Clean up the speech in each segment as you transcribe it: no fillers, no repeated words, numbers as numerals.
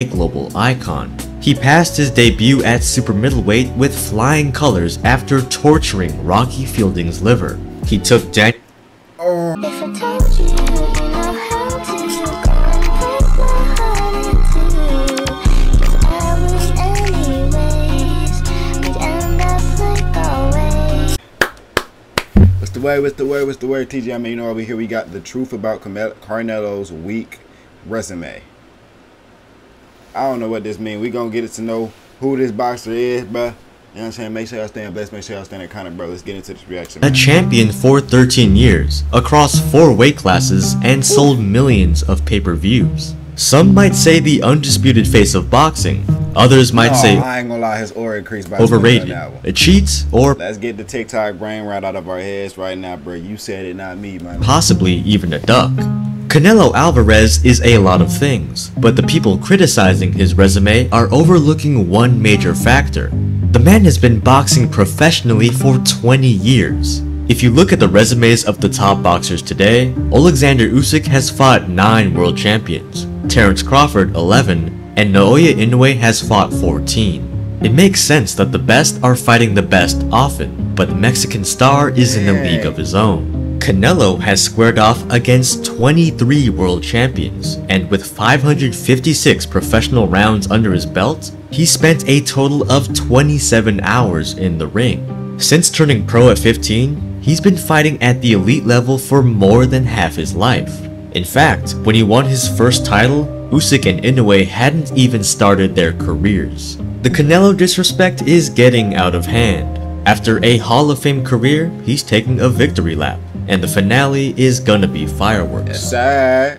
a global icon. He passed his debut at super middleweight with flying colors after torturing Rocky Fielding's liver. He took What's the word, TJ? I mean, you know, over here we got the truth about Canelo's weak resume. I don't know what this means. We gonna get it to know who this boxer is, bruh. You know what I'm saying? Make sure y'all stay blessed. Make sure y'all stay iconic, bro. Let's get into this reaction. a champion for 13 years, across 4 weight classes, and sold millions of pay-per-views. Some might say the undisputed face of boxing. Others might say I ain't gonna lie, his aura increased by overrated, a cheat, or let's get the TikTok brain right out of our heads right now, bro. You said it, not me, man. possibly even a duck. Canelo Alvarez is a lot of things, but the people criticizing his resume are overlooking one major factor. The man has been boxing professionally for 20 years. If you look at the resumes of the top boxers today, Alexander Usyk has fought 9 world champions, Terence Crawford 11, and Naoya Inoue has fought 14. It makes sense that the best are fighting the best often, but the Mexican star is in a league of his own. Canelo has squared off against 23 world champions, and with 556 professional rounds under his belt, he spent a total of 27 hours in the ring. Since turning pro at 15, he's been fighting at the elite level for more than half his life. In fact, when he won his first title, Usyk and Inoue hadn't even started their careers. The Canelo disrespect is getting out of hand. After a Hall of Fame career, he's taking a victory lap, and the finale is gonna be fireworks. Yes, sir.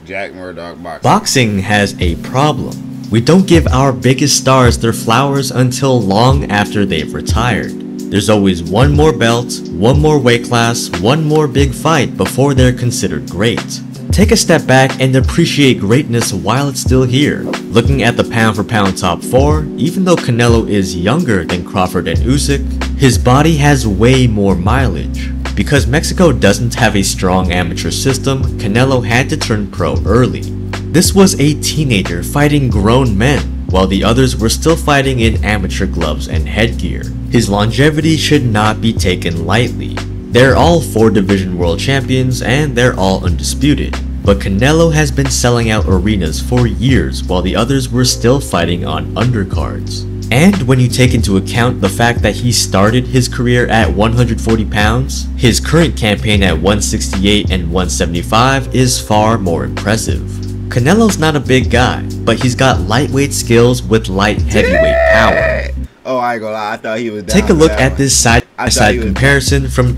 Jack Murdoch boxing. Boxing has a problem. We don't give our biggest stars their flowers until long after they've retired. There's always one more belt, one more weight class, one more big fight before they're considered great. Take a step back and appreciate greatness while it's still here. Looking at the pound for pound top 4, even though Canelo is younger than Crawford and Usyk, his body has way more mileage. Because Mexico doesn't have a strong amateur system, Canelo had to turn pro early. This was a teenager fighting grown men, while the others were still fighting in amateur gloves and headgear. His longevity should not be taken lightly. They're all 4 division world champions and they're all undisputed. But Canelo has been selling out arenas for years while the others were still fighting on undercards. And when you take into account the fact that he started his career at 140 pounds, his current campaign at 168 and 175 is far more impressive. Canelo's not a big guy, but he's got lightweight skills with light heavyweight power. Oh, I ain't gonna lie, I thought he was down. Take a look at this side-by-side comparison from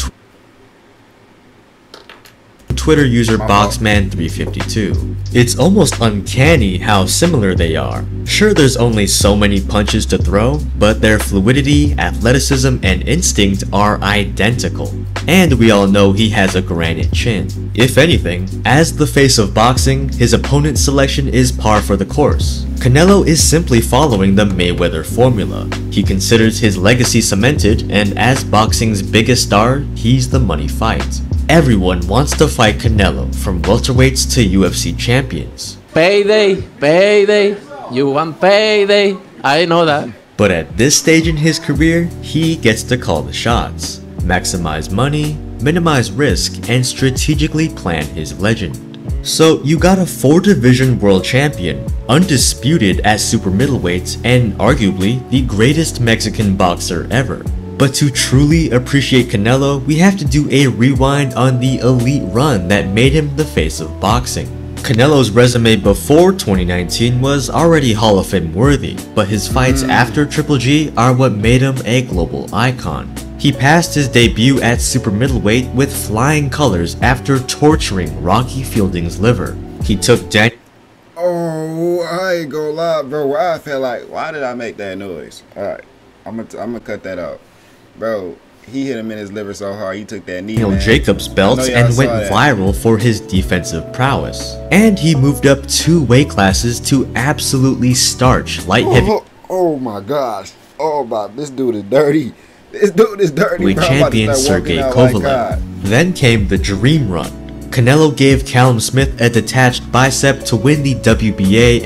Twitter user Boxman352. It's almost uncanny how similar they are. Sure, there's only so many punches to throw, but their fluidity, athleticism, and instinct are identical. And we all know he has a granite chin. If anything, as the face of boxing, his opponent selection is par for the course. Canelo is simply following the Mayweather formula. He considers his legacy cemented, and as boxing's biggest star, he's the money fight. Everyone wants to fight Canelo, from welterweights to UFC champions. Payday, payday, you want payday, I know that. But at this stage in his career, he gets to call the shots, maximize money, minimize risk, and strategically plan his legend. So you got a 4 division world champion, undisputed at super middleweights, and arguably the greatest Mexican boxer ever. But to truly appreciate Canelo, we have to do a rewind on the elite run that made him the face of boxing. Canelo's resume before 2019 was already Hall of Fame worthy, but his fights after Triple G are what made him a global icon. He passed his debut at super middleweight with flying colors after torturing Rocky Fielding's liver. He took Oh, I ain't gonna lie, bro. I felt like, why did I make that noise? Alright, I'm gonna cut that out. Bro, he hit him in his liver so hard, he took that knee, Daniel Jacobs belts and went viral for his defensive prowess. And he moved up 2 weight classes to absolutely starch light heavy. Oh my gosh. Oh my, this dude is dirty. This dude is dirty, bro. Champion Sergey Kovalev. Then came the dream run. Canelo gave Callum Smith a detached bicep to win the WBA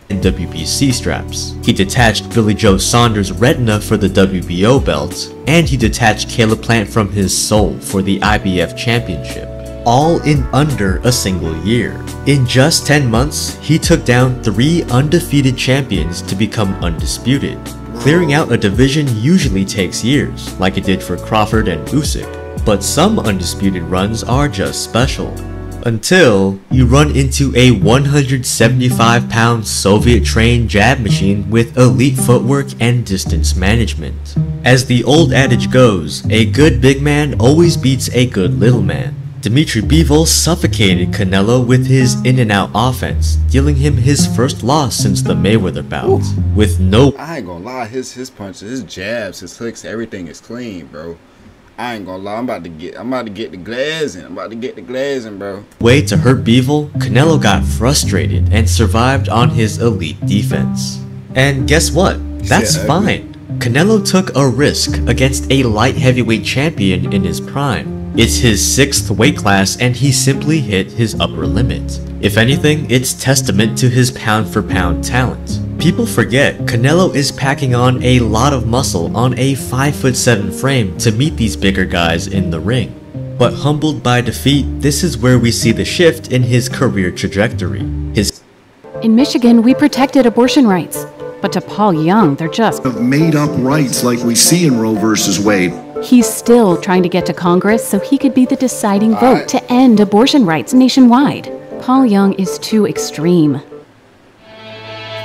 and WBC straps. He detached Billy Joe Saunders' retina for the WBO belt, and he detached Caleb Plant from his soul for the IBF championship. All in under a single year. In just 10 months, he took down 3 undefeated champions to become undisputed. Clearing out a division usually takes years, like it did for Crawford and Usyk, but some undisputed runs are just special. Until you run into a 175-pound Soviet-trained jab machine with elite footwork and distance management. As the old adage goes, a good big man always beats a good little man. Dimitri Bivol suffocated Canelo with his in-and-out offense, dealing him his first loss since the Mayweather bout. With no— I ain't gonna lie, his punches, his jabs, his hooks, everything is clean, bro. I ain't gonna lie, I'm about to get the glazing, bro. way to hurt Bivol, Canelo got frustrated and survived on his elite defense. And guess what? That's fine. Canelo took a risk against a light heavyweight champion in his prime. It's his 6th weight class and he simply hit his upper limit. If anything, it's testament to his pound-for-pound talent. People forget Canelo is packing on a lot of muscle on a 5'7" frame to meet these bigger guys in the ring. But humbled by defeat, this is where we see the shift in his career trajectory. In Michigan, we protected abortion rights. But to Paul Young, they're just made-up rights like we see in Roe versus Wade. He's still trying to get to Congress so he could be the deciding vote to end abortion rights nationwide. Paul Young is too extreme.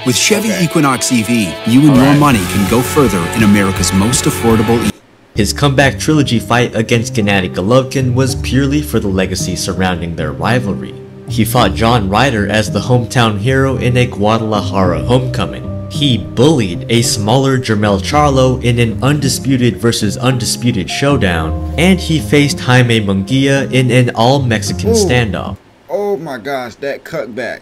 With Chevy Equinox EV, you and your money can go further in America's most affordable EV. His comeback trilogy fight against Gennady Golovkin was purely for the legacy surrounding their rivalry. He fought John Ryder as the hometown hero in a Guadalajara homecoming. He bullied a smaller Jermell Charlo in an undisputed versus undisputed showdown, and he faced Jaime Munguia in an all-Mexican standoff. Oh my gosh, that cutback.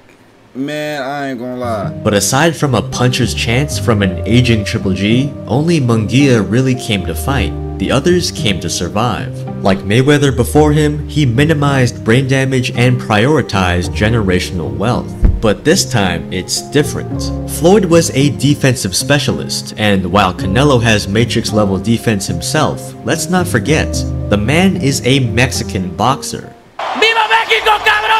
Man, I ain't gonna lie. But aside from a puncher's chance from an aging Triple G, only Munguia really came to fight. The others came to survive. Like Mayweather before him, he minimized brain damage and prioritized generational wealth. But this time, it's different. Floyd was a defensive specialist, and while Canelo has Matrix-level defense himself, let's not forget, the man is a Mexican boxer. ¡Viva México, cabrones!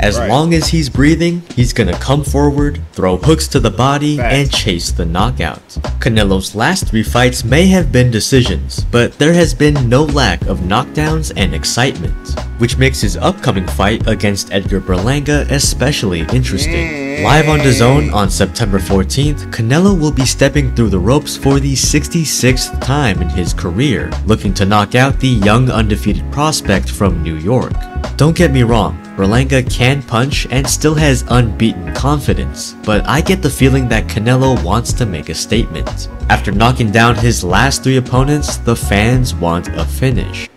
As long as he's breathing, he's gonna come forward, throw hooks to the body, and chase the knockout. Canelo's last 3 fights may have been decisions, but there has been no lack of knockdowns and excitement, which makes his upcoming fight against Edgar Berlanga especially interesting. Live on DAZN on September 14th, Canelo will be stepping through the ropes for the 66th time in his career, looking to knock out the young undefeated prospect from New York. Don't get me wrong, Berlanga can punch and still has unbeaten confidence, but I get the feeling that Canelo wants to make a statement. After knocking down his last 3 opponents, the fans want a finish.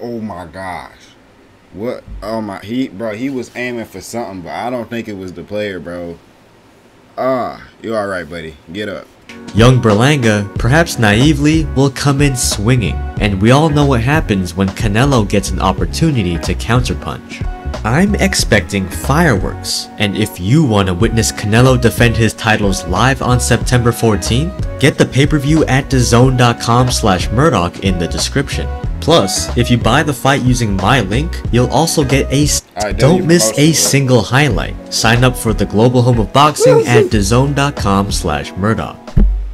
Oh my gosh. What? Oh my, he was aiming for something, but I don't think it was the player, bro. You alright, buddy. Get up. Young Berlanga, perhaps naively, will come in swinging, and we all know what happens when Canelo gets an opportunity to counterpunch. I'm expecting fireworks, and if you want to witness Canelo defend his titles live on September 14th, get the pay-per-view at DAZN.com/Murdoch in the description. Plus, if you buy the fight using my link, you'll also get a don't miss a single highlight. Sign up for the global home of boxing at DAZN.com/Murdoch.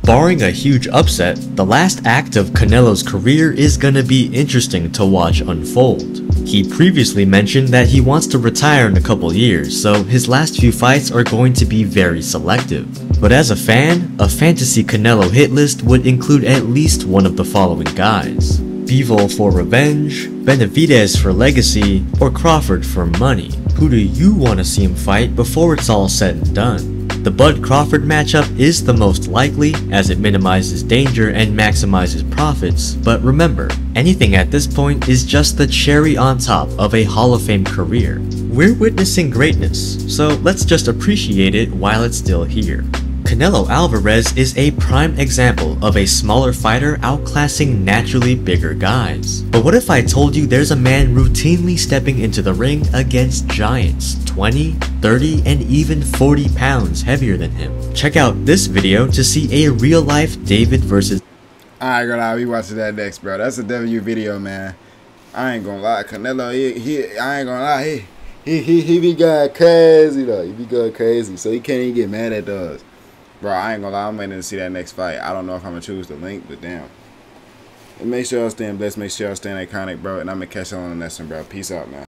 Barring a huge upset, the last act of Canelo's career is gonna be interesting to watch unfold. He previously mentioned that he wants to retire in a couple years, so his last few fights are going to be very selective. But as a fan, a fantasy Canelo hit list would include at least one of the following guys: Bivol for revenge, Benavidez for legacy, or Crawford for money. Who do you want to see him fight before it's all said and done? The Bud-Crawford matchup is the most likely, as it minimizes danger and maximizes profits, but remember, anything at this point is just the cherry on top of a Hall of Fame career. We're witnessing greatness, so let's just appreciate it while it's still here. Canelo Alvarez is a prime example of a smaller fighter outclassing naturally bigger guys. But what if I told you there's a man routinely stepping into the ring against giants 20, 30, and even 40 pounds heavier than him? Check out this video to see a real-life David versus... I ain't gonna lie, we watching that next, bro. That's a W video, man. I ain't gonna lie, Canelo, I ain't gonna lie, he be going crazy though. He be going crazy, so he can't even get mad at us. Bro, I ain't gonna lie, I'm waiting to see that next fight. I don't know if I'm gonna choose the link, but damn. And make sure y'all staying blessed, make sure y'all staying iconic, bro. And I'm gonna catch y'all on the next one, bro. Peace out, man.